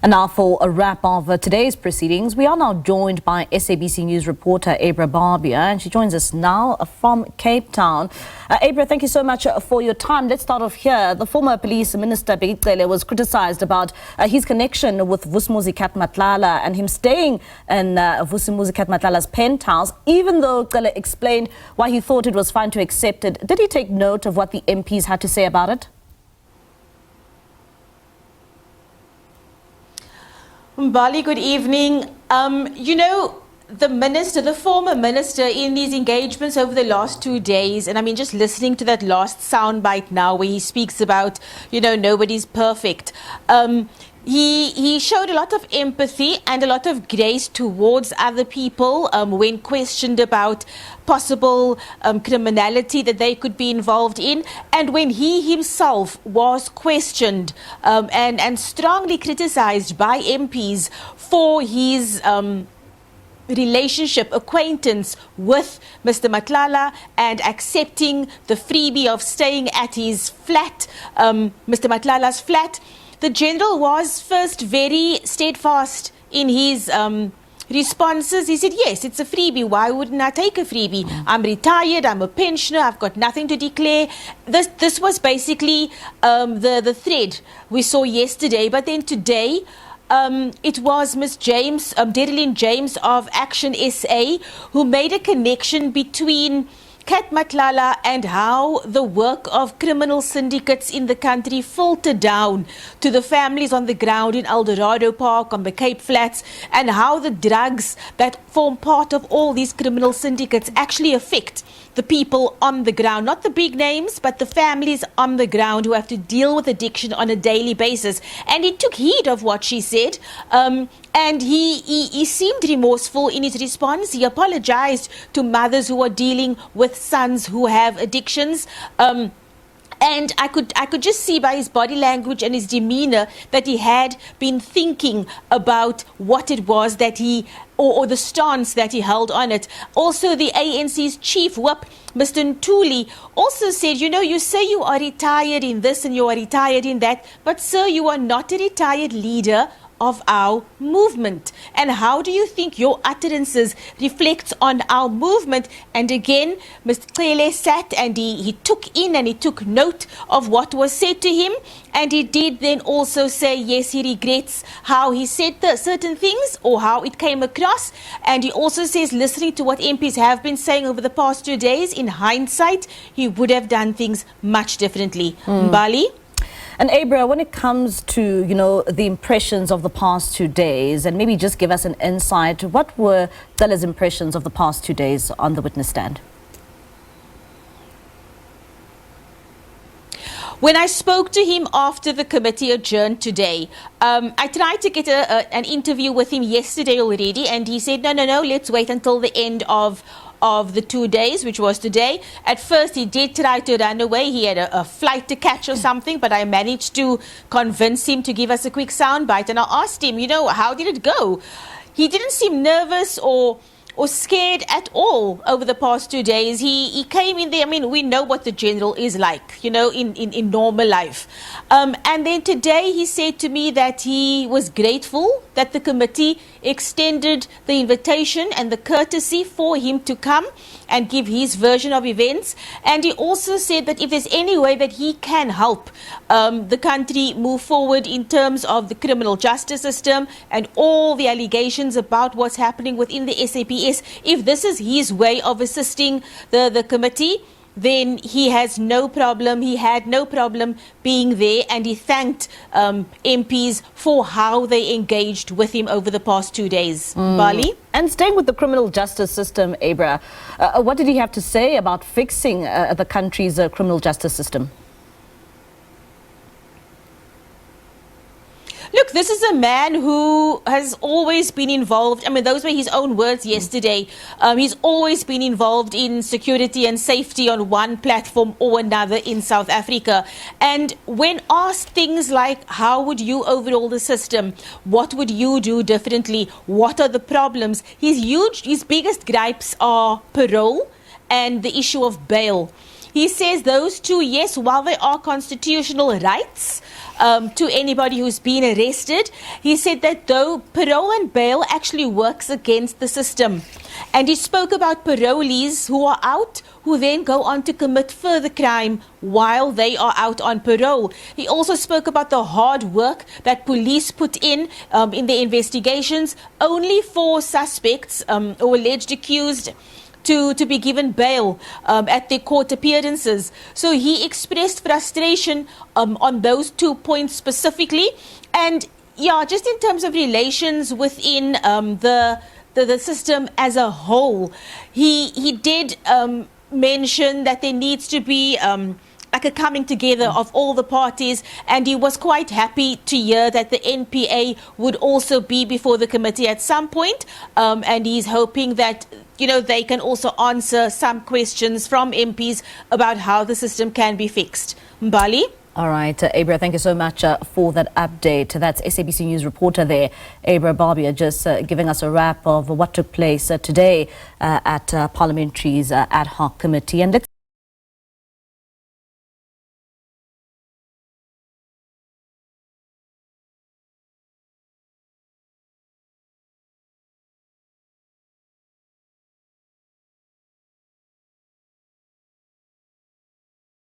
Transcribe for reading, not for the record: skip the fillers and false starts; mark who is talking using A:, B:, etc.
A: And now for a wrap of today's proceedings, we are now joined by SABC News reporter Abra Barbier, and she joins us now from Cape Town. Abra, thank you so much for your time. Let's start off here. The former police minister Bheki Cele was criticised about his connection with Vusimuzi Matlala and him staying in Vusimuzi Matlala's penthouse, even though Cele explained why he thought it was fine to accept it. Did he take note of what the MPs had to say about it?
B: Bali, good evening. The former minister, in these engagements over the last 2 days, and I mean, just listening to that last soundbite now where he speaks about, nobody's perfect. He showed a lot of empathy and a lot of grace towards other people when questioned about possible criminality that they could be involved in, and when he himself was questioned and strongly criticized by MPs for his acquaintance with Mr. Matlala and accepting the freebie of staying at his flat, Mr. Matlala's flat. The general was first very steadfast in his responses. He said, yes, it's a freebie. Why wouldn't I take a freebie? I'm retired, I'm a pensioner, I've got nothing to declare. This was basically the thread we saw yesterday. But then today, it was Ms. James, Derilyn James of Action SA, who made a connection between Kat Matlala and how the work of criminal syndicates in the country filtered down to the families on the ground in Eldorado Park, on the Cape Flats, and how the drugs that form part of all these criminal syndicates actually affect the people on the ground, not the big names, but the families on the ground who have to deal with addiction on a daily basis. And he took heed of what she said, and he seemed remorseful in his response. He apologized to mothers who are dealing with sons who have addictions. And I could just see by his body language and his demeanor that he had been thinking about what it was that he, or the stance that he held on it. Also, the ANC's chief whip, Mr. Ntuli, also said, you say you are retired in this and you are retired in that, but sir, you are not a retired leader of our movement. And how do you think your utterances reflect on our movement? And again, Mr. Cele sat and he took in and he took note of what was said to him. And he did then also say, yes, he regrets how he said certain things or how it came across. And he also says, listening to what MPs have been saying over the past 2 days, in hindsight, he would have done things much differently. Bali?
A: And Abra, when it comes to, the impressions of the past 2 days, and maybe just give us an insight, what were Cele's impressions of the past 2 days on the witness stand?
B: When I spoke to him after the committee adjourned today, I tried to get an interview with him yesterday already, and he said, no, let's wait until the end of the 2 days, which was today. At first, he did try to run away. He had a flight to catch or something, but I managed to convince him to give us a quick soundbite. And I asked him, how did it go? He didn't seem nervous or scared at all over the past 2 days. He came in there. I mean, we know what the general is like, in normal life. And then today he said to me that he was grateful that the committee extended the invitation and the courtesy for him to come and give his version of events. And he also said that if there's any way that he can help the country move forward in terms of the criminal justice system and all the allegations about what's happening within the SAPS, if this is his way of assisting the committee, then he has no problem. He had no problem being there, and he thanked MPs for how they engaged with him over the past 2 days. Bali?
A: And staying with the criminal justice system, Abra, what did he have to say about fixing the country's criminal justice system?
B: Look, this is a man who has always been involved. I mean, those were his own words yesterday. He's always been involved in security and safety on one platform or another in South Africa. And when asked things like, how would you overhaul the system? What would you do differently? What are the problems? His biggest gripes are parole and the issue of bail. He says those two, yes, while they are constitutional rights, to anybody who's been arrested. He said that though parole and bail actually works against the system. And he spoke about parolees who are out, who then go on to commit further crime while they are out on parole. He also spoke about the hard work that police put in the investigations, only for suspects or alleged accused to be given bail at their court appearances. So he expressed frustration on those 2 points specifically. And yeah, just in terms of relations within the system as a whole, he did mention that there needs to be like a coming together of all the parties, and he was quite happy to hear that the NPA would also be before the committee at some point, and he's hoping that they can also answer some questions from MPs about how the system can be fixed. Mbali?
A: All right, Abra, thank you so much for that update. That's SABC News reporter there, Abra Barbier, just giving us a wrap of what took place today at Parliamentary's ad hoc committee. And let's